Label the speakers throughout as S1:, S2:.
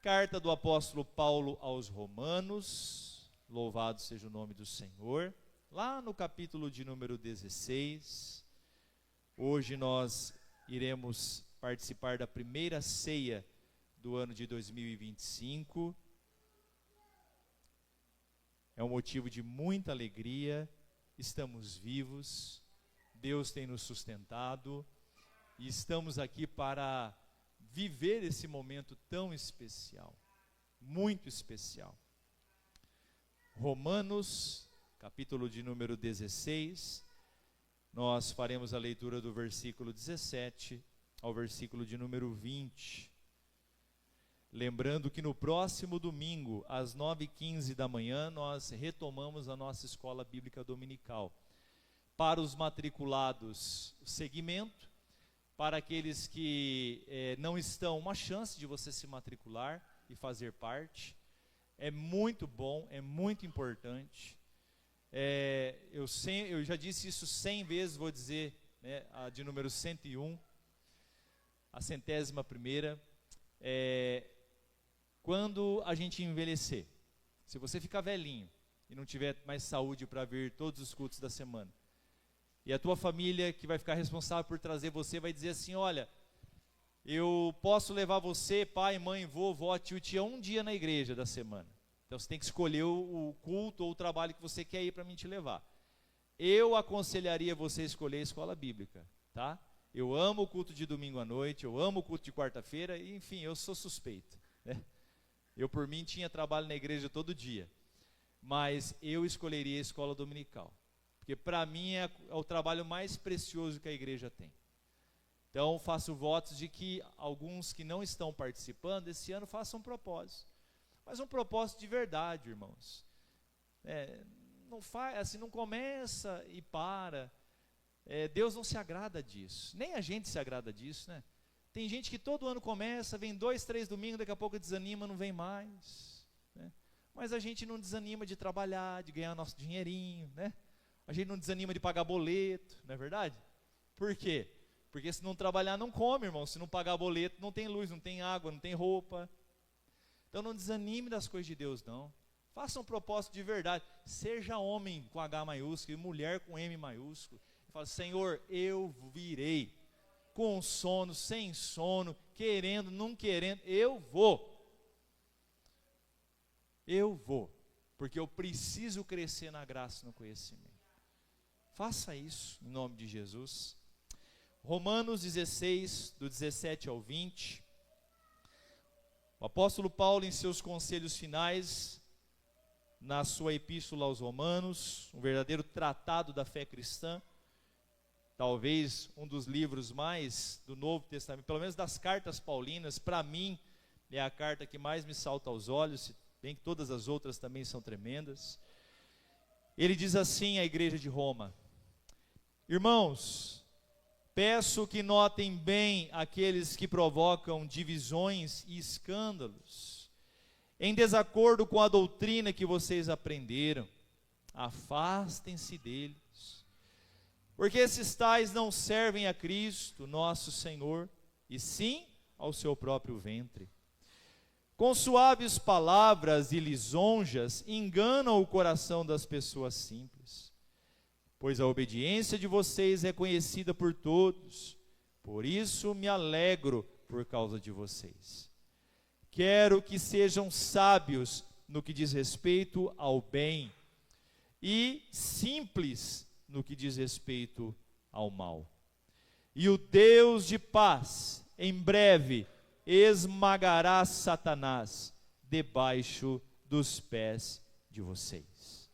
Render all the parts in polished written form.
S1: Carta do apóstolo Paulo aos Romanos, louvado seja o nome do Senhor, lá no capítulo de número 16, hoje nós iremos participar da primeira ceia do ano de 2025, é um motivo de muita alegria, estamos vivos, Deus tem nos sustentado e estamos aqui para viver esse momento tão especial, muito especial. Romanos, capítulo de número 16, nós faremos a leitura do versículo 17 ao versículo de número 20. Lembrando que no próximo domingo, às 9h15 da manhã, nós retomamos a nossa escola bíblica dominical. Para os matriculados, o segmento. Para aqueles que não estão, uma chance de você se matricular e fazer parte. É muito bom, é muito importante. Eu já disse isso 100 vezes, vou dizer, né, a de número 101, a 101ª. Quando a gente envelhecer, se você ficar velhinho e não tiver mais saúde para vir todos os cultos da semana, e a tua família que vai ficar responsável por trazer você vai dizer assim, olha, eu posso levar você, pai, mãe, vô, vó, tio, tia, um dia na igreja da semana. Então você tem que escolher o culto ou o trabalho que você quer ir para mim te levar. Eu aconselharia você a escolher a escola bíblica, tá? Eu amo o culto de domingo à noite, eu amo o culto de quarta-feira, e, enfim, eu sou suspeito, né? Eu por mim tinha trabalho na igreja todo dia, mas eu escolheria a escola dominical. Porque para mim é o trabalho mais precioso que a igreja tem. Então faço votos de que alguns que não estão participando esse ano façam um propósito. Mas um propósito de verdade, irmãos. Não faz, assim, não começa e para. Deus não se agrada disso. Nem a gente se agrada disso, né? Tem gente que todo ano começa, vem 2, 3 domingos, daqui a pouco desanima, não vem mais, né? Mas a gente não desanima de trabalhar, de ganhar nosso dinheirinho, né? A gente não desanima de pagar boleto, não é verdade? Por quê? Porque se não trabalhar não come, irmão. Se não pagar boleto não tem luz, não tem água, não tem roupa. Então não desanime das coisas de Deus, não. Faça um propósito de verdade. Seja homem com H maiúsculo e mulher com M maiúsculo. Fala, Senhor, eu virei. Com sono, sem sono, querendo, não querendo, eu vou. Eu vou. Porque eu preciso crescer na graça e no conhecimento. Faça isso, em nome de Jesus. Romanos 16, do 17 ao 20. O apóstolo Paulo, em seus conselhos finais, na sua epístola aos Romanos, um verdadeiro tratado da fé cristã, talvez um dos livros mais do Novo Testamento, pelo menos das cartas paulinas, para mim, é a carta que mais me salta aos olhos, se bem que todas as outras também são tremendas. Ele diz assim à igreja de Roma: irmãos, peço que notem bem aqueles que provocam divisões e escândalos, em desacordo com a doutrina que vocês aprenderam. Afastem-se deles, porque esses tais não servem a Cristo, nosso Senhor, e sim ao seu próprio ventre. Com suaves palavras e lisonjas, enganam o coração das pessoas simples. Pois a obediência de vocês é conhecida por todos, por isso me alegro por causa de vocês. Quero que sejam sábios no que diz respeito ao bem e simples no que diz respeito ao mal. E o Deus de paz, em breve, esmagará Satanás debaixo dos pés de vocês.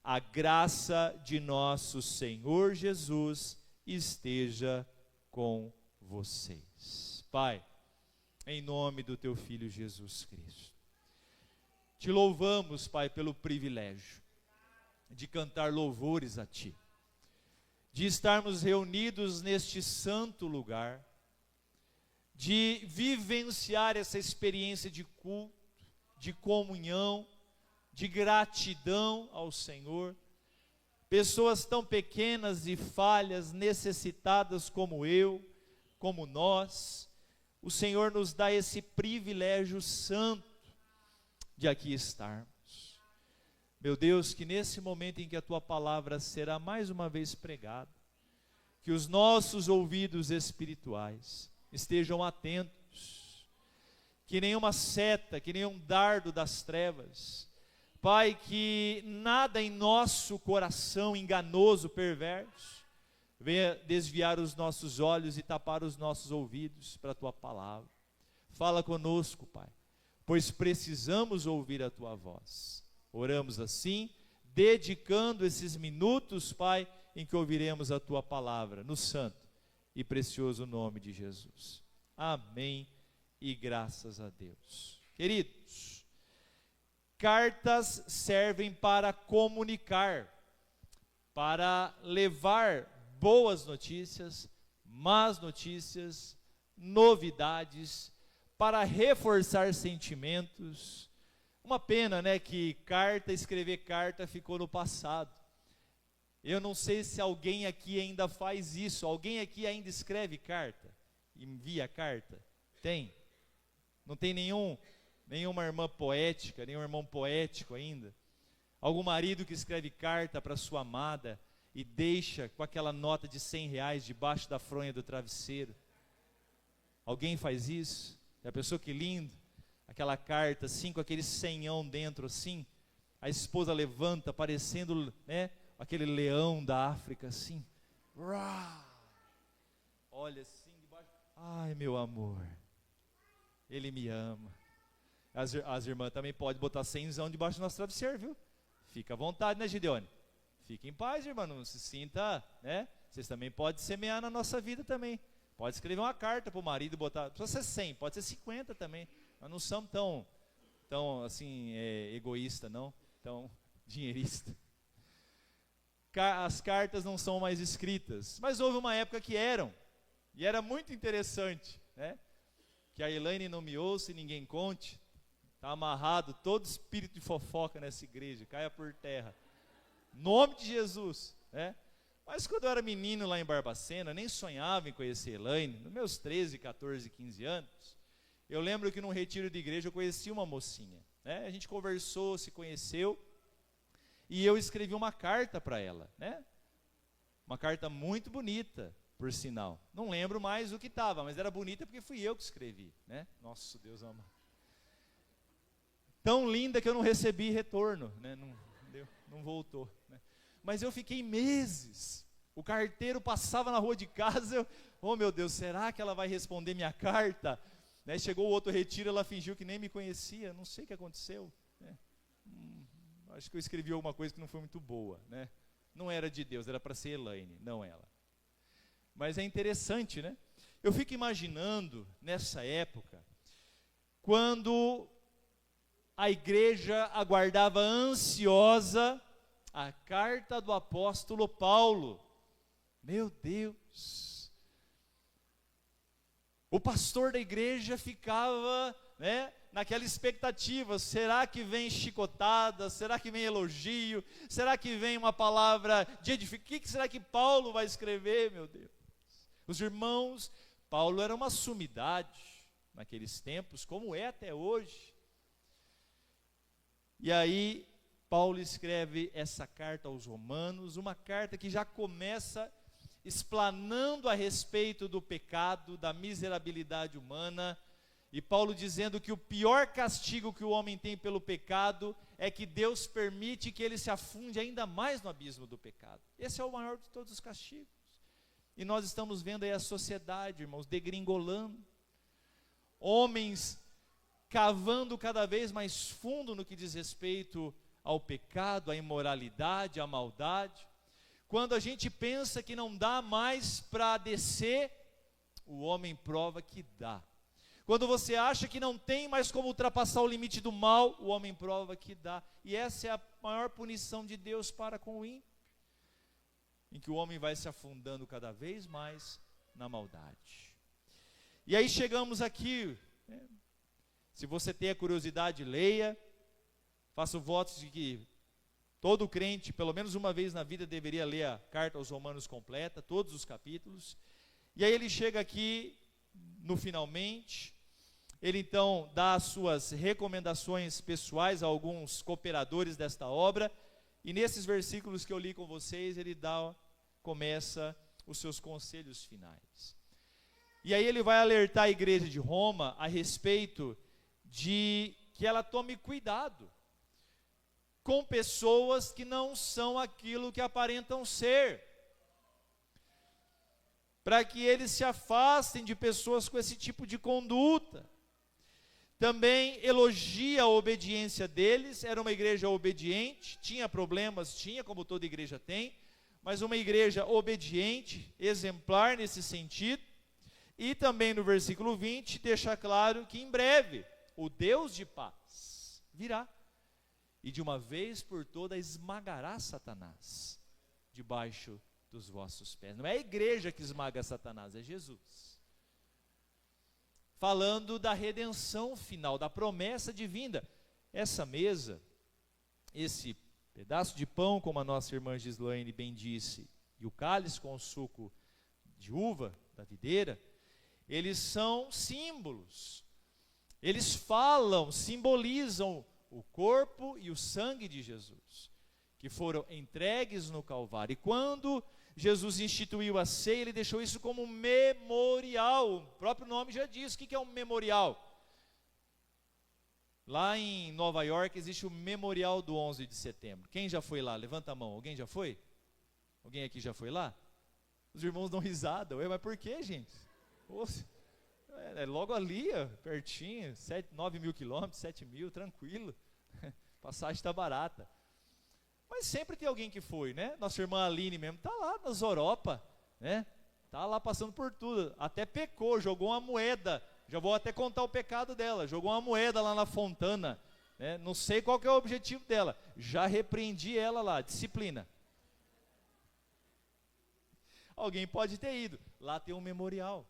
S1: A graça de nosso Senhor Jesus esteja com vocês. Pai, em nome do teu Filho Jesus Cristo, te louvamos, Pai, pelo privilégio de cantar louvores a Ti, de estarmos reunidos neste santo lugar, de vivenciar essa experiência de culto, de comunhão, de gratidão ao Senhor. Pessoas tão pequenas e falhas, necessitadas como eu, como nós, o Senhor nos dá esse privilégio santo de aqui estarmos. Meu Deus, que nesse momento em que a Tua palavra será mais uma vez pregada, que os nossos ouvidos espirituais estejam atentos, que nenhuma seta, que nenhum dardo das trevas, Pai, que nada em nosso coração enganoso, perverso, venha desviar os nossos olhos e tapar os nossos ouvidos para a Tua palavra. Fala conosco, Pai, pois precisamos ouvir a Tua voz. Oramos assim, dedicando esses minutos, Pai, em que ouviremos a Tua palavra, no santo e precioso nome de Jesus. Amém e graças a Deus. Queridos, cartas servem para comunicar, para levar boas notícias, más notícias, novidades, para reforçar sentimentos. Uma pena, né, que escrever carta ficou no passado. Eu não sei se alguém aqui ainda faz isso. Alguém aqui ainda escreve carta? Envia carta? Tem? Não tem nenhuma irmã poética, nenhum irmão poético ainda? Algum marido que escreve carta para sua amada e deixa com aquela nota de R$100 debaixo da fronha do travesseiro? Alguém faz isso? Já pensou que lindo? Aquela carta assim, com aquele senhão dentro assim, a esposa levanta parecendo, né, aquele leão da África assim, olha assim debaixo, ai meu amor, ele me ama. As irmãs também podem botar 100zão debaixo do nosso travesseiro, viu? Fica à vontade, né, Gideone? Fique em paz, irmã, não se sinta, né? Vocês também podem semear na nossa vida também. Pode escrever uma carta para o marido e botar, precisa ser 100, pode ser 50 também. Nós não somos tão assim, egoísta, não, tão dinheirista. As cartas não são mais escritas, mas houve uma época que eram, e era muito interessante, né? Que a Elaine não me ouça e ninguém conte. Está amarrado todo espírito de fofoca nessa igreja, caia por terra. Nome de Jesus, né? Mas quando eu era menino lá em Barbacena, nem sonhava em conhecer Elaine. Nos meus 13, 14, 15 anos, eu lembro que num retiro de igreja eu conheci uma mocinha, né? A gente conversou, se conheceu, e eu escrevi uma carta para ela, né? Uma carta muito bonita, por sinal. Não lembro mais o que estava, mas era bonita porque fui eu que escrevi, né? Nossa, Deus ama. Tão linda que eu não recebi retorno, né? Não voltou, né? Mas eu fiquei meses. O carteiro passava na rua de casa, oh meu Deus, será que ela vai responder minha carta? Né? Chegou o outro retiro, ela fingiu que nem me conhecia, não sei o que aconteceu, né? Acho que eu escrevi alguma coisa que não foi muito boa, né? Não era de Deus, era para ser Elaine, não ela. Mas é interessante, né? Eu fico imaginando, nessa época, quando a igreja aguardava ansiosa a carta do apóstolo Paulo. Meu Deus! O pastor da igreja ficava, né, naquela expectativa, será que vem chicotada, será que vem elogio, será que vem uma palavra de edificação, o que será que Paulo vai escrever, meu Deus? Os irmãos, Paulo era uma sumidade naqueles tempos, como é até hoje. E aí, Paulo escreve essa carta aos Romanos, uma carta que já começa explanando a respeito do pecado, da miserabilidade humana, e Paulo dizendo que o pior castigo que o homem tem pelo pecado é que Deus permite que ele se afunde ainda mais no abismo do pecado. Esse é o maior de todos os castigos. E nós estamos vendo aí a sociedade, irmãos, degringolando. Homens cavando cada vez mais fundo no que diz respeito ao pecado, à imoralidade, à maldade. Quando a gente pensa que não dá mais para descer, o homem prova que dá. Quando você acha que não tem mais como ultrapassar o limite do mal, o homem prova que dá. E essa é a maior punição de Deus para com o ímpio, em que o homem vai se afundando cada vez mais na maldade. E aí chegamos aqui, né? Se você tem a curiosidade, leia. Faço votos de que todo crente, pelo menos uma vez na vida, deveria ler a carta aos Romanos completa, todos os capítulos. E aí ele chega aqui no finalmente. Ele então dá as suas recomendações pessoais a alguns cooperadores desta obra, e nesses versículos que eu li com vocês, ele começa os seus conselhos finais. E aí ele vai alertar a igreja de Roma a respeito de que ela tome cuidado com pessoas que não são aquilo que aparentam ser, para que eles se afastem de pessoas com esse tipo de conduta. Também elogia a obediência deles. Era uma igreja obediente, tinha problemas, como toda igreja tem, mas uma igreja obediente, exemplar nesse sentido. E também no versículo 20, deixa claro que em breve o Deus de paz virá e de uma vez por todas esmagará Satanás debaixo dos vossos pés. Não é a igreja que esmaga Satanás, é Jesus. Falando da redenção final, da promessa de vinda. Essa mesa, esse pedaço de pão, como a nossa irmã Gislaine bem disse, e o cálice com o suco de uva da videira, eles são símbolos. Eles falam, simbolizam o corpo e o sangue de Jesus, que foram entregues no Calvário. E quando Jesus instituiu a ceia, ele deixou isso como um memorial. O próprio nome já diz. O que é um memorial? Lá em Nova York existe o Memorial do 11 de setembro. Quem já foi lá? Levanta a mão. Alguém já foi? Alguém aqui já foi lá? Os irmãos dão risada. Ué, mas por quê, gente? É logo ali, pertinho, 9 mil quilômetros, 7 mil, tranquilo. Passagem está barata. Mas sempre tem alguém que foi, né? Nossa irmã Aline mesmo está lá nas Europa, né? Está lá passando por tudo. Até pecou, jogou uma moeda. Já vou até contar o pecado dela. Jogou uma moeda lá na Fontana, né? Não sei qual que é o objetivo dela. Já repreendi ela lá, disciplina. Alguém pode ter ido. Lá tem um memorial.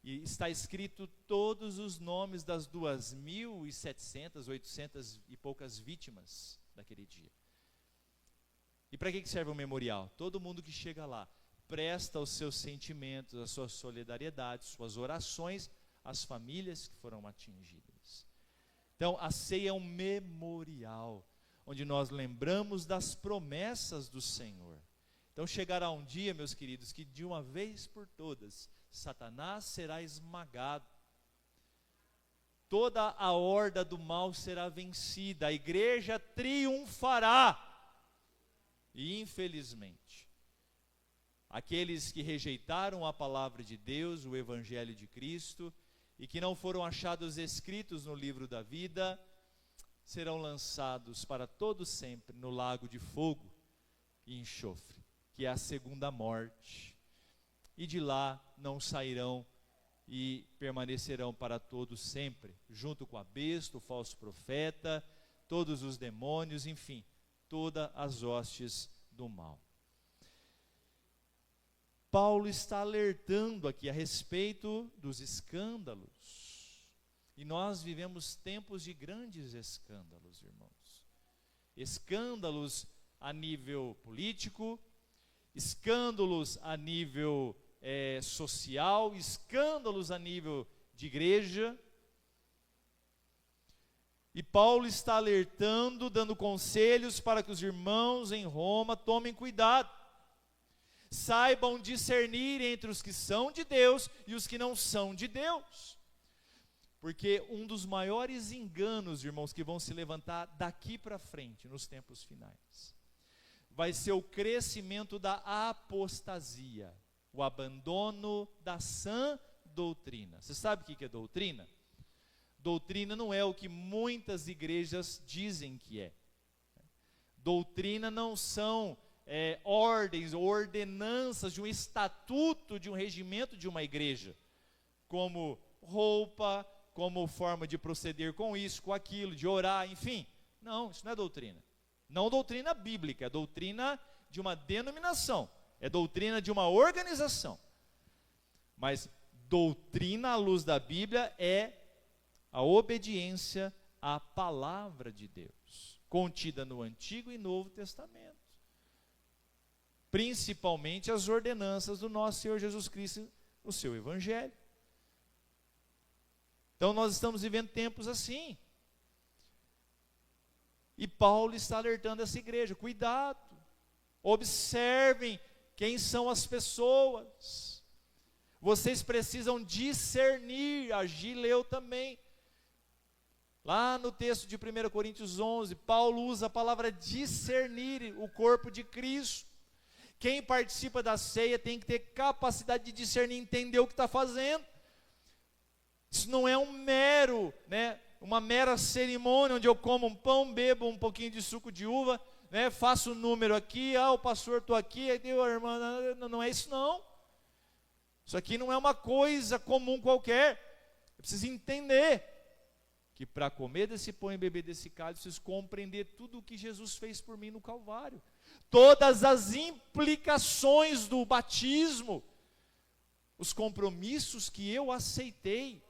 S1: E está escrito todos os nomes das 2.700, 800 e poucas vítimas daquele dia. E para que serve o memorial? Todo mundo que chega lá presta os seus sentimentos, a sua solidariedade, suas orações às famílias que foram atingidas. Então, a ceia é um memorial, onde nós lembramos das promessas do Senhor. Então, chegará um dia, meus queridos, que de uma vez por todas, Satanás será esmagado. Toda a horda do mal será vencida, a igreja triunfará. E infelizmente, aqueles que rejeitaram a palavra de Deus, o Evangelho de Cristo, e que não foram achados escritos no livro da vida, serão lançados para todo sempre no lago de fogo e enxofre, que é a segunda morte. E de lá não sairão e permanecerão para todo sempre, junto com a besta, o falso profeta, todos os demônios, enfim, todas as hostes do mal. Paulo está alertando aqui a respeito dos escândalos. E nós vivemos tempos de grandes escândalos, irmãos. Escândalos a nível político, escândalos a nível social, escândalos a nível de igreja. E Paulo está alertando, dando conselhos para que os irmãos em Roma tomem cuidado. Saibam discernir entre os que são de Deus e os que não são de Deus. Porque um dos maiores enganos, irmãos, que vão se levantar daqui para frente, nos tempos finais, vai ser o crescimento da apostasia, o abandono da sã doutrina. Você sabe o que é doutrina? Doutrina não é o que muitas igrejas dizem que é. Doutrina não são ordens ou ordenanças de um estatuto, de um regimento de uma igreja, como roupa, como forma de proceder com isso, com aquilo, de orar, enfim. Não, isso não é doutrina. Não doutrina bíblica, é doutrina de uma denominação, é doutrina de uma organização. Mas doutrina à luz da Bíblia é a obediência à palavra de Deus, contida no Antigo e Novo Testamento. Principalmente as ordenanças do nosso Senhor Jesus Cristo no seu Evangelho. Então nós estamos vivendo tempos assim. E Paulo está alertando essa igreja, cuidado, observem quem são as pessoas. Vocês precisam discernir, a Gi leu também. Lá no texto de 1 Coríntios 11, Paulo usa a palavra discernir o corpo de Cristo. Quem participa da ceia tem que ter capacidade de discernir, entender o que está fazendo. Isso não é uma mera cerimônia onde eu como um pão, bebo um pouquinho de suco de uva, faço um número aqui, o pastor estou aqui, aí deu a irmã, não é isso não. Isso aqui não é uma coisa comum qualquer. Eu preciso entender que para comer desse pão e beber desse cálice, eu preciso compreender tudo o que Jesus fez por mim no Calvário. Todas as implicações do batismo, os compromissos que eu aceitei.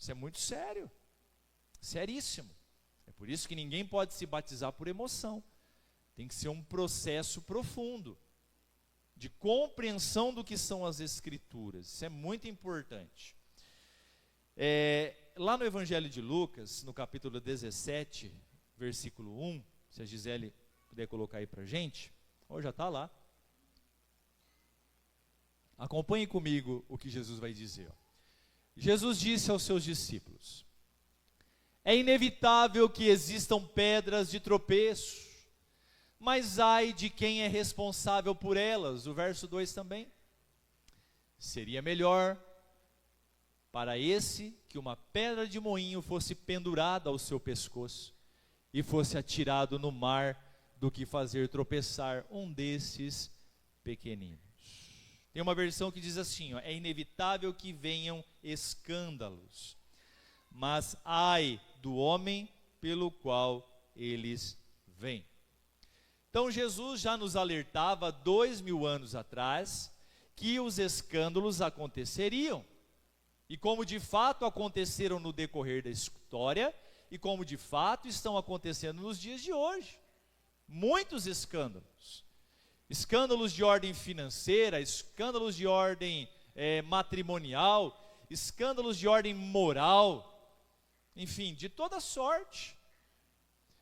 S1: Isso é muito sério, seríssimo. É por isso que ninguém pode se batizar por emoção. Tem que ser um processo profundo, de compreensão do que são as Escrituras. Isso é muito importante. Lá no Evangelho de Lucas, no capítulo 17, versículo 1, se a Gisele puder colocar aí para a gente, ou já está lá. Acompanhe comigo o que Jesus vai dizer. Jesus disse aos seus discípulos: é inevitável que existam pedras de tropeço, mas ai de quem é responsável por elas. O verso 2 também. Seria melhor para esse que uma pedra de moinho fosse pendurada ao seu pescoço e fosse atirado no mar, do que fazer tropeçar um desses pequeninos. Tem uma versão que diz assim, é inevitável que venham escândalos, mas ai do homem pelo qual eles vêm. Então Jesus já nos alertava 2000 anos atrás que os escândalos aconteceriam, e como de fato aconteceram no decorrer da história, e como de fato estão acontecendo nos dias de hoje. Muitos escândalos. Escândalos de ordem financeira, escândalos de ordem matrimonial, escândalos de ordem moral, enfim, de toda sorte.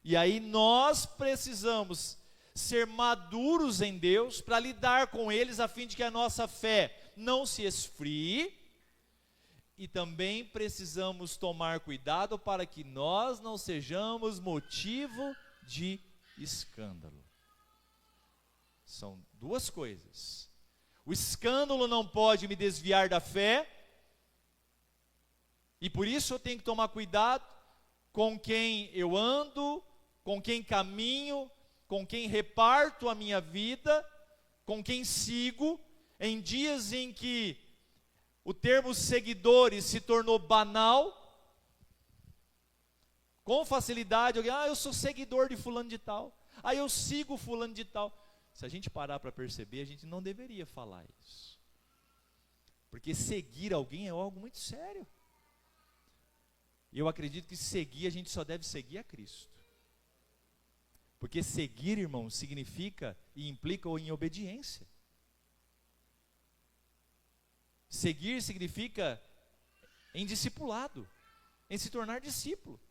S1: E aí nós precisamos ser maduros em Deus para lidar com eles, a fim de que a nossa fé não se esfrie, e também precisamos tomar cuidado para que nós não sejamos motivo de escândalo. São duas coisas. O escândalo não pode me desviar da fé, e por isso eu tenho que tomar cuidado com quem eu ando, com quem caminho, com quem reparto a minha vida, com quem sigo, em dias em que o termo seguidores se tornou banal. Com facilidade, alguém, eu sou seguidor de fulano de tal, eu sigo fulano de tal. Se a gente parar para perceber, a gente não deveria falar isso, porque seguir alguém é algo muito sério. E eu acredito que seguir, a gente só deve seguir a Cristo, porque seguir, irmão, significa e implica em obediência. Seguir significa em discipulado, em se tornar discípulo.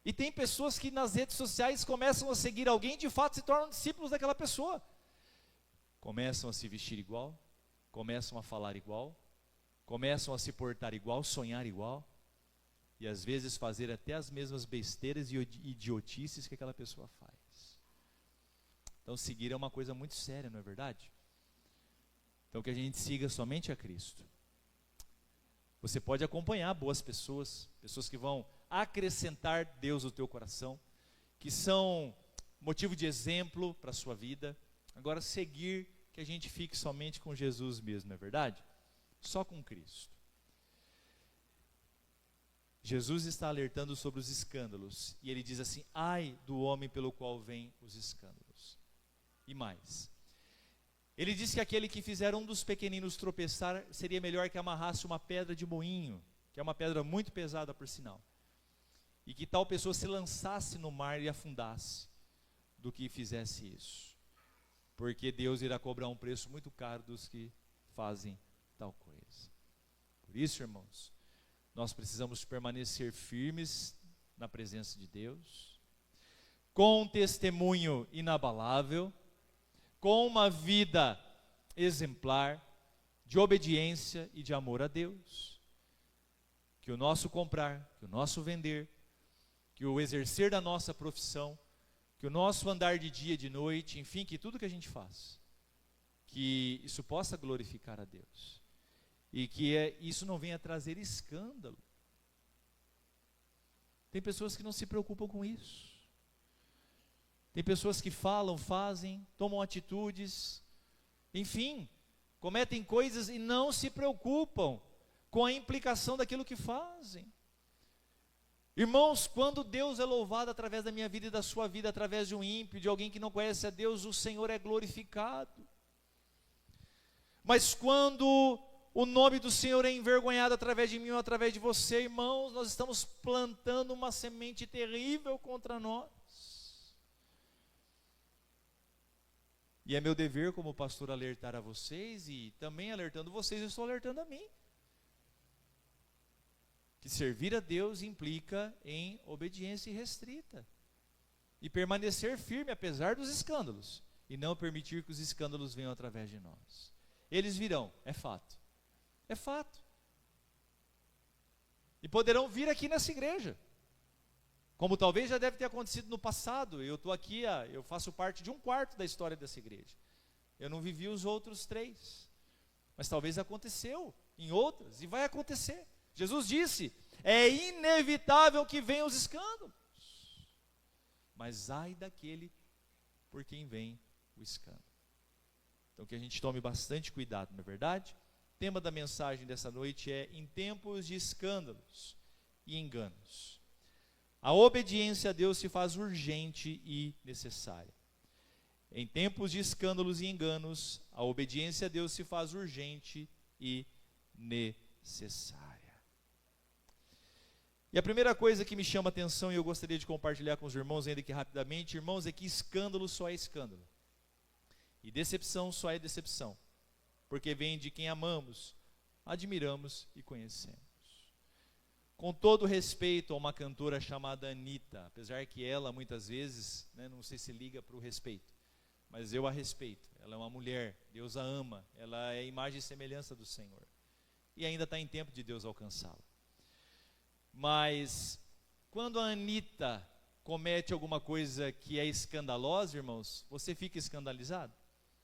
S1: E tem pessoas que nas redes sociais começam a seguir alguém e de fato se tornam discípulos daquela pessoa. Começam a se vestir igual, começam a falar igual, começam a se portar igual, sonhar igual, e às vezes fazer até as mesmas besteiras e idiotices que aquela pessoa faz. Então seguir é uma coisa muito séria, não é verdade? Então que a gente siga somente a Cristo. Você pode acompanhar boas pessoas, pessoas que vão acrescentar Deus ao teu coração, que são motivo de exemplo para a sua vida. Agora seguir, que a gente fique somente com Jesus mesmo, não é verdade? Só com Cristo. Jesus está alertando sobre os escândalos, e ele diz assim, ai do homem pelo qual vêm os escândalos. E mais, ele diz que aquele que fizer um dos pequeninos tropeçar, seria melhor que amarrasse uma pedra de moinho, que é uma pedra muito pesada por sinal, e que tal pessoa se lançasse no mar e afundasse, do que fizesse isso, porque Deus irá cobrar um preço muito caro dos que fazem tal coisa. Por isso, irmãos, nós precisamos permanecer firmes na presença de Deus, com um testemunho inabalável, com uma vida exemplar, de obediência e de amor a Deus. Que o nosso comprar, que o nosso vender, que o exercer da nossa profissão, que o nosso andar de dia e de noite, enfim, que tudo que a gente faz, que isso possa glorificar a Deus. E que isso não venha trazer escândalo. Tem pessoas que não se preocupam com isso. Tem pessoas que falam, fazem, tomam atitudes, enfim, cometem coisas e não se preocupam com a implicação daquilo que fazem. Irmãos, quando Deus é louvado através da minha vida e da sua vida, através de um ímpio, de alguém que não conhece a Deus, o Senhor é glorificado. Mas quando o nome do Senhor é envergonhado através de mim ou através de você, irmãos, nós estamos plantando uma semente terrível contra nós. E é meu dever como pastor alertar a vocês, e também alertando vocês, eu estou alertando a mim. Que servir a Deus implica em obediência restrita. E permanecer firme apesar dos escândalos. E não permitir que os escândalos venham através de nós. Eles virão, é fato. É fato. E poderão vir aqui nessa igreja. Como talvez já deve ter acontecido no passado. Eu estou aqui, eu faço parte de 1/4 da história dessa igreja. Eu não vivi os outros 3. Mas talvez aconteceu em outras e vai acontecer. Jesus disse, é inevitável que venham os escândalos. Mas ai daquele por quem vem o escândalo. Então que a gente tome bastante cuidado, não é verdade? O tema da mensagem dessa noite é em tempos de escândalos e enganos. A obediência a Deus se faz urgente e necessária. Em tempos de escândalos e enganos, a obediência a Deus se faz urgente e necessária. E a primeira coisa que me chama a atenção e eu gostaria de compartilhar com os irmãos, ainda que rapidamente, irmãos, é que escândalo só é escândalo. E decepção só é decepção. Porque vem de quem amamos, admiramos e conhecemos. Com todo respeito a uma cantora chamada Anitta, apesar que ela muitas vezes, não sei se liga para o respeito, mas eu a respeito. Ela é uma mulher, Deus a ama, ela é imagem e semelhança do Senhor. E ainda está em tempo de Deus alcançá-la. Mas, quando a Anitta comete alguma coisa que é escandalosa, irmãos, você fica escandalizado?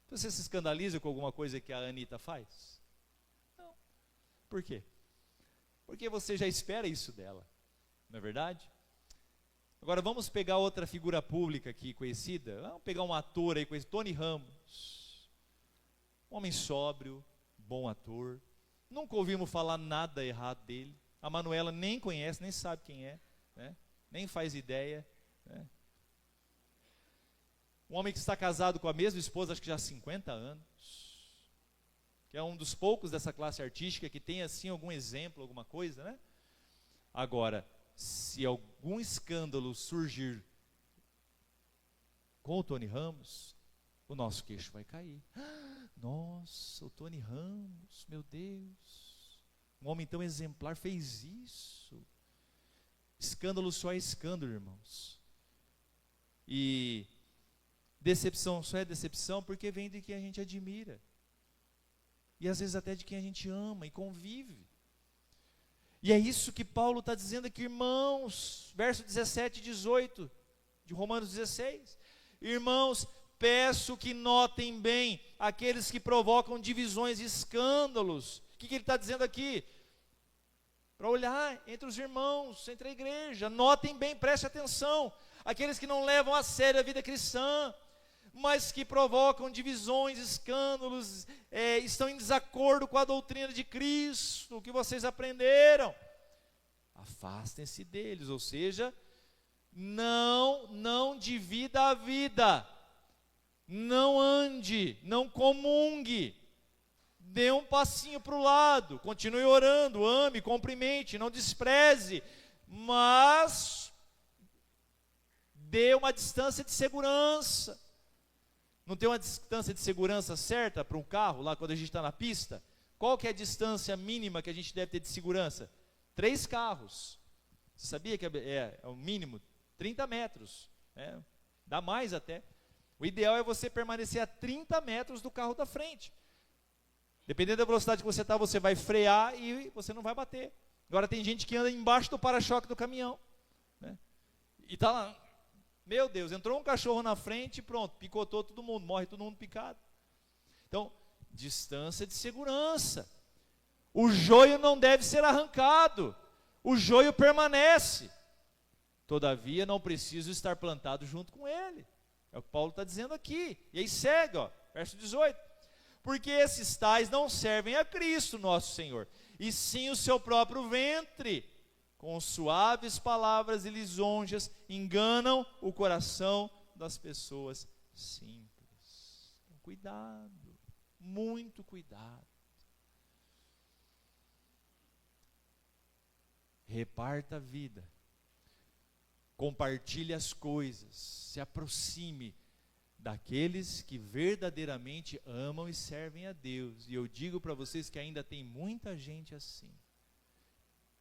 S1: Você se escandaliza com alguma coisa que a Anitta faz? Não. Por quê? Porque você já espera isso dela, não é verdade? Agora vamos pegar outra figura pública aqui conhecida, vamos pegar um ator aí conhecido, Tony Ramos. Um homem sóbrio, bom ator, nunca ouvimos falar nada errado dele. A Manuela nem conhece, nem sabe quem é, nem faz ideia. Um homem que está casado com a mesma esposa, acho que já há 50 anos, que é um dos poucos dessa classe artística que tem assim algum exemplo, alguma coisa, Agora, se algum escândalo surgir com o Tony Ramos, o nosso queixo vai cair. Nossa, o Tony Ramos, meu Deus, um homem tão exemplar fez isso. Escândalo só é escândalo, irmãos. E decepção só é decepção porque vem de quem a gente admira. E às vezes até de quem a gente ama e convive. E é isso que Paulo está dizendo aqui, irmãos. Verso 17 e 18 de Romanos 16. Irmãos, peço que notem bem aqueles que provocam divisões e escândalos. O que ele está dizendo aqui? Para olhar entre os irmãos, entre a igreja, notem bem, preste atenção, aqueles que não levam a sério a vida cristã, mas que provocam divisões, escândalos, estão em desacordo com a doutrina de Cristo, que vocês aprenderam, afastem-se deles, ou seja, não divida a vida, não ande, não comungue, dê um passinho para o lado, continue orando, ame, cumprimente, não despreze, mas dê uma distância de segurança. Não tem uma distância de segurança certa para um carro, lá quando a gente está na pista? Qual que é a distância mínima que a gente deve ter de segurança? 3 carros. Você sabia que é o mínimo? 30 metros. Né? Dá mais até. O ideal é você permanecer a 30 metros do carro da frente. Dependendo da velocidade que você está, você vai frear e você não vai bater. Agora tem gente que anda embaixo do para-choque do caminhão. Né? E está lá, meu Deus, entrou um cachorro na frente e pronto, picotou todo mundo, morre todo mundo picado. Então, distância de segurança. O joio não deve ser arrancado. O joio permanece. Todavia, não preciso estar plantado junto com ele. É o que Paulo está dizendo aqui. E aí segue, ó, verso 18. Porque esses tais não servem a Cristo, nosso Senhor, e sim o seu próprio ventre. Com suaves palavras e lisonjas, enganam o coração das pessoas simples. Então, cuidado, muito cuidado. Reparta a vida, compartilhe as coisas, se aproxime daqueles que verdadeiramente amam e servem a Deus. E eu digo para vocês que ainda tem muita gente assim.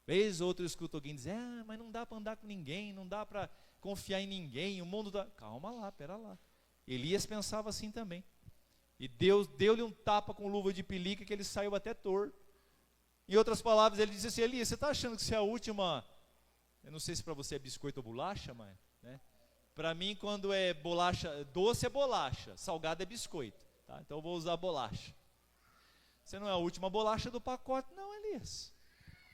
S1: Vez ou outra eu escuto alguém dizer, mas não dá para andar com ninguém, não dá para confiar em ninguém, o mundo dá... Calma lá, pera lá. Elias pensava assim também. E Deus deu-lhe um tapa com luva de pelica que ele saiu até torto. Em outras palavras, ele disse assim, Elias, você está achando que você é a última... Eu não sei se para você é biscoito ou bolacha, mas... Né? Para mim, quando é bolacha, doce é bolacha, salgado é biscoito. Tá? Então eu vou usar bolacha. Você não é a última bolacha do pacote, não, Elias.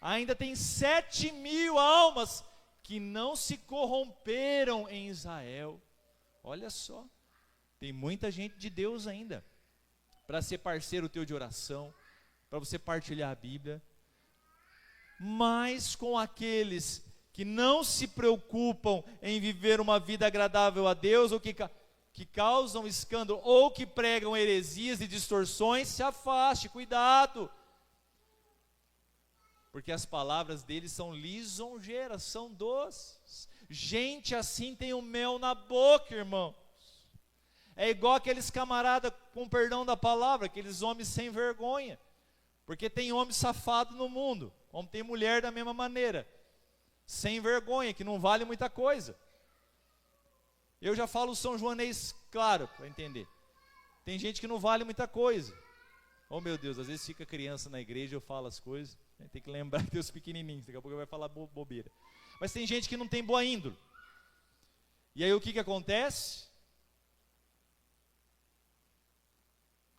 S1: Ainda tem 7.000 almas que não se corromperam em Israel. Olha só, tem muita gente de Deus ainda, para ser parceiro teu de oração, para você partilhar a Bíblia. Mas com aqueles que não se preocupam em viver uma vida agradável a Deus, ou que causam escândalo, ou que pregam heresias e distorções, se afaste, cuidado. Porque as palavras deles são lisonjeiras, são doces. Gente assim tem o mel na boca, irmãos. É igual aqueles camaradas, com perdão da palavra, aqueles homens sem vergonha. Porque tem homem safado no mundo, como tem mulher da mesma maneira. Sem vergonha, que não vale muita coisa. Eu já falo São Joanês claro, para entender. Tem gente que não vale muita coisa. Oh meu Deus, às vezes fica criança na igreja, eu falo as coisas. Tem que lembrar que tem os pequenininhos, daqui a pouco vai falar bobeira. Mas tem gente que não tem boa índole. E aí o que acontece?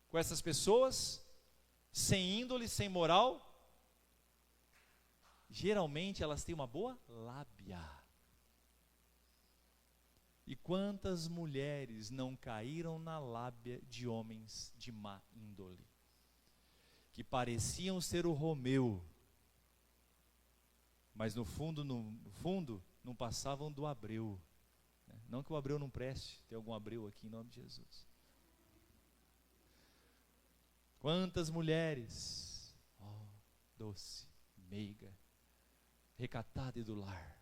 S1: Com essas pessoas, sem índole, sem moral, geralmente elas têm uma boa lábia. E quantas mulheres não caíram na lábia de homens de má índole? Que pareciam ser o Romeu, mas no fundo, não passavam do Abreu. Não que o Abreu não preste, tem algum Abreu aqui em nome de Jesus. Quantas mulheres, doce, meiga, recatada e do lar.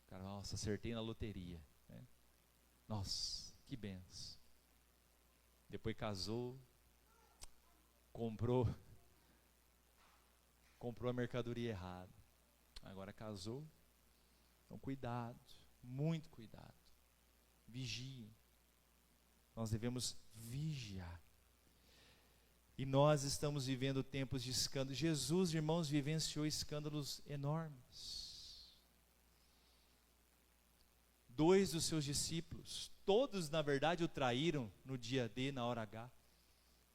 S1: Cara, nossa, acertei na loteria. Né? Nossa, que benção. Depois casou, comprou a mercadoria errada. Agora casou. Então cuidado, muito cuidado. Vigiem. Nós devemos vigiar. E nós estamos vivendo tempos de escândalo. Jesus, irmãos, vivenciou escândalos enormes. 2 dos seus discípulos, todos na verdade o traíram no dia D, na hora H.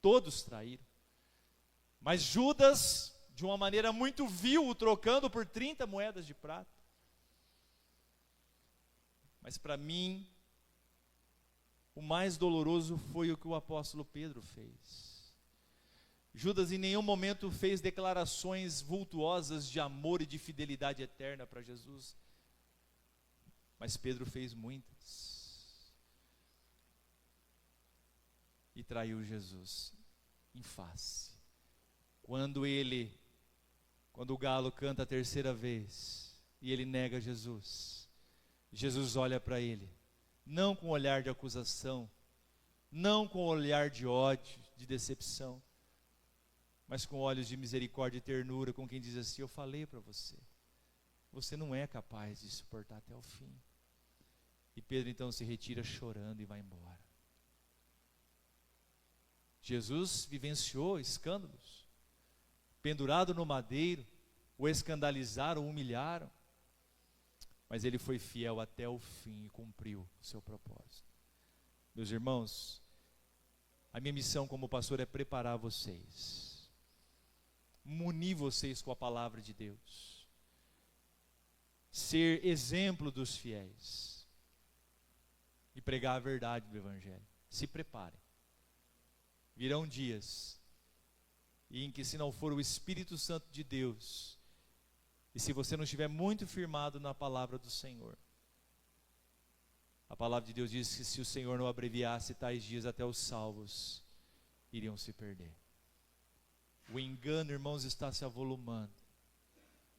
S1: Todos traíram. Mas Judas, de uma maneira muito vil, o trocando por 30 moedas de prata. Mas para mim, o mais doloroso foi o que o apóstolo Pedro fez. Judas em nenhum momento fez declarações vultuosas de amor e de fidelidade eterna para Jesus. Mas Pedro fez muitas. E traiu Jesus em face. Quando o galo canta a terceira vez e ele nega Jesus, Jesus olha para ele, não com olhar de acusação, não com olhar de ódio, de decepção, mas com olhos de misericórdia e ternura, com quem diz assim: eu falei para você, você não é capaz de suportar até o fim. E Pedro então se retira chorando e vai embora. Jesus vivenciou escândalos. Pendurado no madeiro, o escandalizaram, o humilharam, mas ele foi fiel até o fim e cumpriu o seu propósito. Meus irmãos, a minha missão como pastor é preparar vocês, munir vocês com a palavra de Deus, ser exemplo dos fiéis e pregar a verdade do Evangelho. Se preparem. Virão dias em que, se não for o Espírito Santo de Deus, e se você não estiver muito firmado na palavra do Senhor, a palavra de Deus diz que se o Senhor não abreviasse tais dias, até os salvos iriam se perder. O engano, irmãos, está se avolumando.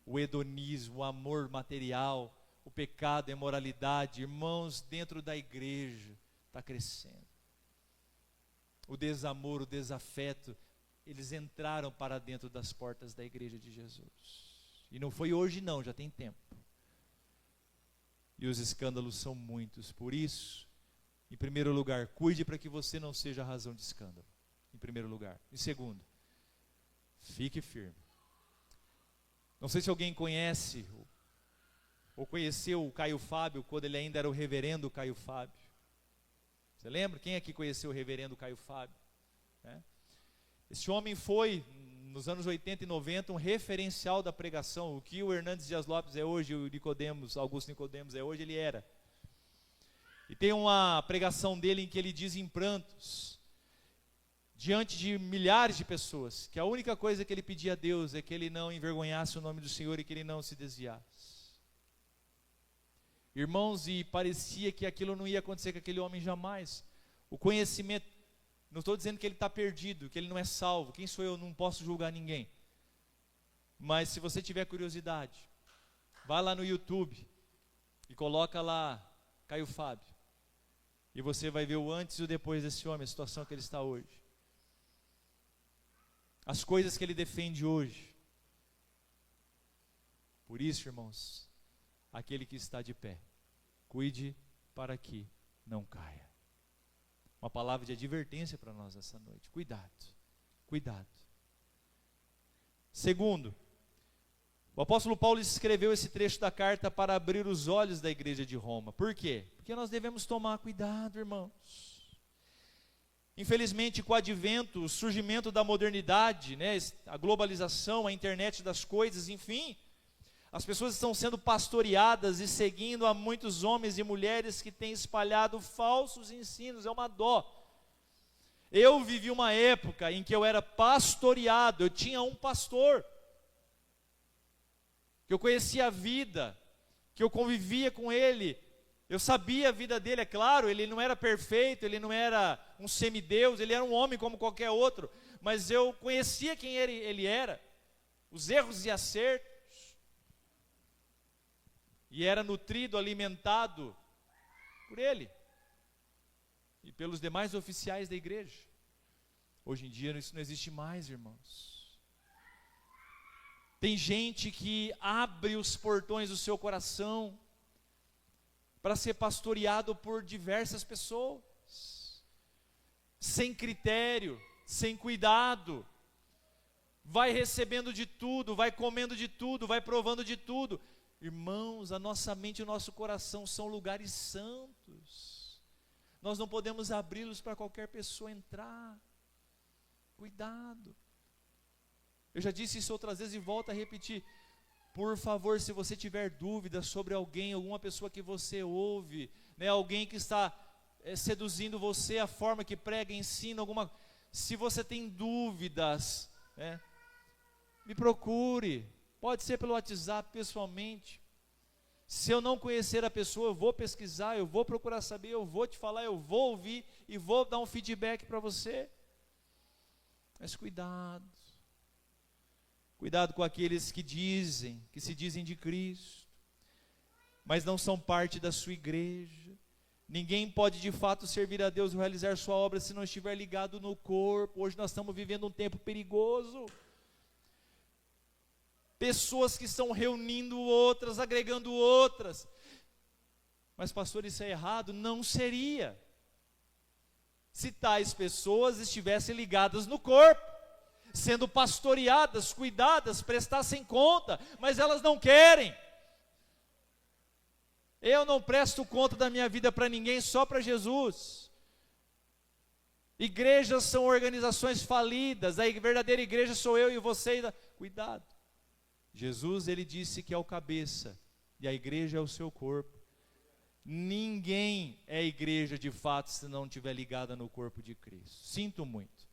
S1: O hedonismo, o amor material, o pecado, a imoralidade, irmãos, dentro da igreja, está crescendo. O desamor, o desafeto, eles entraram para dentro das portas da igreja de Jesus. E não foi hoje não, já tem tempo. E os escândalos são muitos. Por isso, em primeiro lugar, cuide para que você não seja a razão de escândalo. Em primeiro lugar. Em segundo, fique firme. Não sei se alguém conhece ou conheceu o Caio Fábio quando ele ainda era o reverendo Caio Fábio. Você lembra? Quem aqui conheceu o reverendo Caio Fábio? Esse homem foi, nos anos 80 e 90, um referencial da pregação. O que o Hernandes Dias Lopes é hoje, o Nicodemos, Augusto Nicodemos é hoje, ele era. E tem uma pregação dele em que ele diz em prantos, diante de milhares de pessoas, que a única coisa que ele pedia a Deus é que ele não envergonhasse o nome do Senhor e que ele não se desviasse. Irmãos, e parecia que aquilo não ia acontecer com aquele homem jamais. O conhecimento, não estou dizendo que ele está perdido, que ele não é salvo. Quem sou eu? Não posso julgar ninguém. Mas se você tiver curiosidade, vá lá no YouTube e coloca lá Caio Fábio. E você vai ver o antes e o depois desse homem, a situação que ele está hoje. As coisas que ele defende hoje. Por isso, irmãos, aquele que está de pé, cuide para que não caia. Uma palavra de advertência para nós essa noite. Cuidado, cuidado. Segundo, o apóstolo Paulo escreveu esse trecho da carta para abrir os olhos da igreja de Roma. Por quê? Porque nós devemos tomar cuidado, irmãos. Infelizmente, com o advento, o surgimento da modernidade, a globalização, a internet das coisas, enfim, as pessoas estão sendo pastoreadas e seguindo a muitos homens e mulheres que têm espalhado falsos ensinos. É uma dó. Eu vivi uma época em que eu era pastoreado, eu tinha um pastor, que eu conhecia a vida, que eu convivia com ele, eu sabia a vida dele, é claro, ele não era perfeito, ele não era um semideus, ele era um homem como qualquer outro, mas eu conhecia quem ele era, os erros e acertos, e era nutrido, alimentado por ele e pelos demais oficiais da igreja. Hoje em dia isso não existe mais, irmãos. Tem gente que abre os portões do seu coração para ser pastoreado por diversas pessoas, sem critério, sem cuidado, vai recebendo de tudo, vai comendo de tudo, vai provando de tudo. Irmãos, a nossa mente e o nosso coração são lugares santos, nós não podemos abri-los para qualquer pessoa entrar. Cuidado. Eu já disse isso outras vezes e volto a repetir. Por favor, se você tiver dúvidas sobre alguém, alguma pessoa que você ouve, alguém que está seduzindo você, a forma que prega, ensina, se você tem dúvidas, me procure, pode ser pelo WhatsApp, pessoalmente. Se eu não conhecer a pessoa, eu vou pesquisar, eu vou procurar saber, eu vou te falar, eu vou ouvir e vou dar um feedback para você. Mas cuidado. Cuidado com aqueles que se dizem de Cristo, mas não são parte da sua igreja, Ninguém pode de fato servir a Deus ou realizar sua obra se não estiver ligado no corpo. Hoje nós estamos vivendo um tempo perigoso. Pessoas que estão reunindo outras, agregando outras. Mas pastor, isso é errado? Não seria. Se tais pessoas estivessem ligadas no corpo, sendo pastoreadas, cuidadas, prestassem conta, mas elas não querem. Eu não presto conta da minha vida para ninguém, só para Jesus. Igrejas são organizações falidas, a verdadeira igreja sou eu e você. Cuidado. Jesus, ele disse que é o cabeça, e a igreja é o seu corpo. Ninguém é igreja de fato se não estiver ligada no corpo de Cristo. Sinto muito.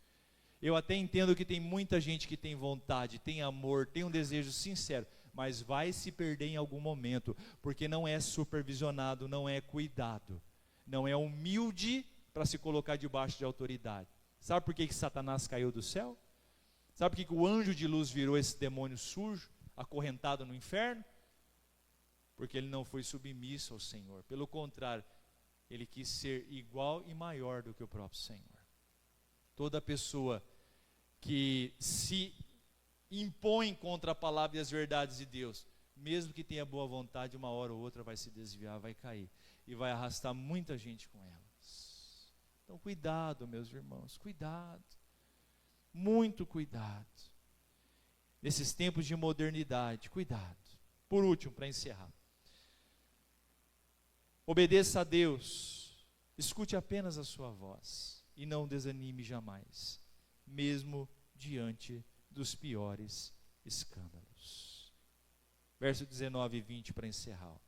S1: Eu até entendo que tem muita gente que tem vontade, tem amor, tem um desejo sincero, mas vai se perder em algum momento, porque não é supervisionado, não é cuidado, não é humilde para se colocar debaixo de autoridade. Sabe por que Satanás caiu do céu? Sabe por que o anjo de luz virou esse demônio sujo, acorrentado no inferno? Porque ele não foi submisso ao Senhor. Pelo contrário, ele quis ser igual e maior do que o próprio Senhor. Toda pessoa que se impõe contra a palavra e as verdades de Deus, mesmo que tenha boa vontade, uma hora ou outra vai se desviar, vai cair, e vai arrastar muita gente com elas. Então cuidado, meus irmãos, cuidado, muito cuidado, nesses tempos de modernidade, cuidado. Por último, para encerrar, obedeça a Deus, escute apenas a sua voz, e não desanime jamais, mesmo diante dos piores escândalos. Verso 19 e 20 para encerrar.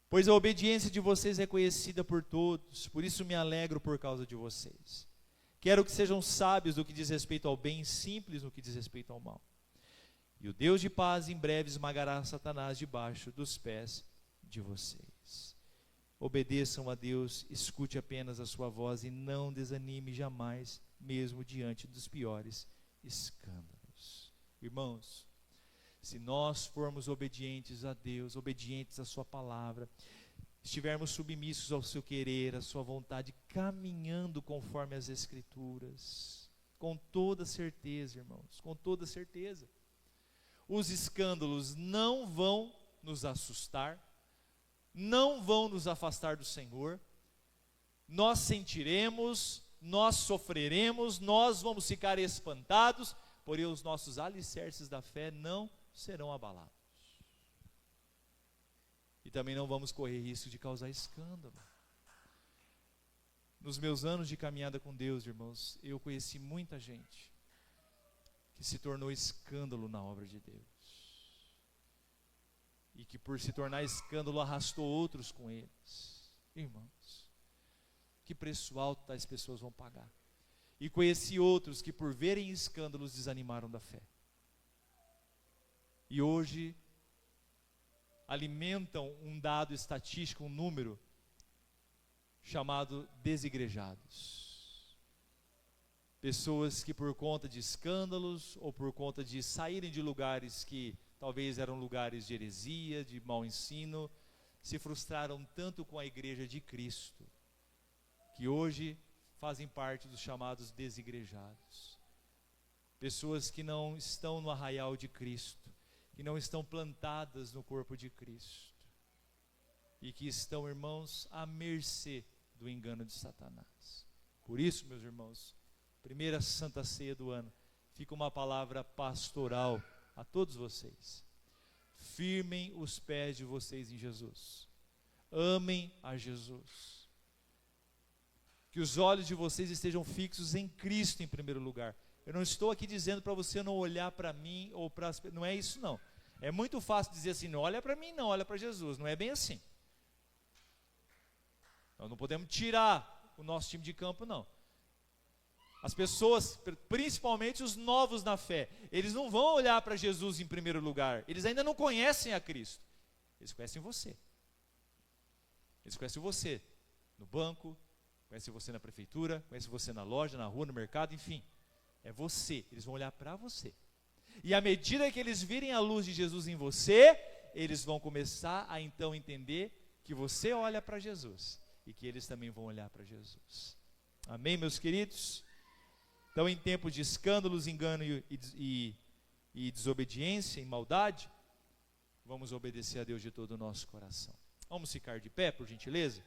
S1: Pois a obediência de vocês é conhecida por todos, por isso me alegro por causa de vocês. Quero que sejam sábios no que diz respeito ao bem, simples no que diz respeito ao mal. E o Deus de paz em breve esmagará Satanás debaixo dos pés de vocês. Obedeçam a Deus, escute apenas a sua voz e não desanime jamais, mesmo diante dos piores escândalos. Irmãos, se nós formos obedientes a Deus, obedientes à sua palavra, estivermos submissos ao seu querer, à sua vontade, caminhando conforme as Escrituras, com toda certeza, irmãos, com toda certeza, os escândalos não vão nos assustar, não vão nos afastar do Senhor. Nós sentiremos, nós sofreremos, nós vamos ficar espantados, porém os nossos alicerces da fé não serão abalados. E também não vamos correr risco de causar escândalo. Nos meus anos de caminhada com Deus, irmãos, eu conheci muita gente que se tornou escândalo na obra de Deus. E que por se tornar escândalo arrastou outros com eles. Irmãos, que preço alto tais pessoas vão pagar. E conheci outros que por verem escândalos desanimaram da fé. E hoje alimentam um dado estatístico, um número chamado desigrejados. Pessoas que por conta de escândalos ou por conta de saírem de lugares que talvez eram lugares de heresia, de mau ensino, se frustraram tanto com a igreja de Cristo, que hoje fazem parte dos chamados desigrejados. Pessoas que não estão no arraial de Cristo, que não estão plantadas no corpo de Cristo, e que estão, irmãos, à mercê do engano de Satanás. Por isso, meus irmãos, primeira Santa Ceia do ano, fica uma palavra pastoral a todos vocês. Firmem os pés de vocês em Jesus. Amem a Jesus. Que os olhos de vocês estejam fixos em Cristo em primeiro lugar. Eu não estou aqui dizendo para você não olhar para mim ou para as... Não é isso não. É muito fácil dizer assim, não olha para mim não, olha para Jesus. Não é bem assim. Nós não podemos tirar o nosso time de campo não. As pessoas, principalmente os novos na fé, eles não vão olhar para Jesus em primeiro lugar. Eles ainda não conhecem a Cristo. Eles conhecem você. Eles conhecem você no banco, conhecem você na prefeitura, conhecem você na loja, na rua, no mercado, enfim. É você. Eles vão olhar para você. E à medida que eles virem a luz de Jesus em você, eles vão começar a então entender que você olha para Jesus e que eles também vão olhar para Jesus. Amém, meus queridos? Então, em tempos de escândalos, engano e desobediência, e maldade, vamos obedecer a Deus de todo o nosso coração. Vamos ficar de pé, por gentileza?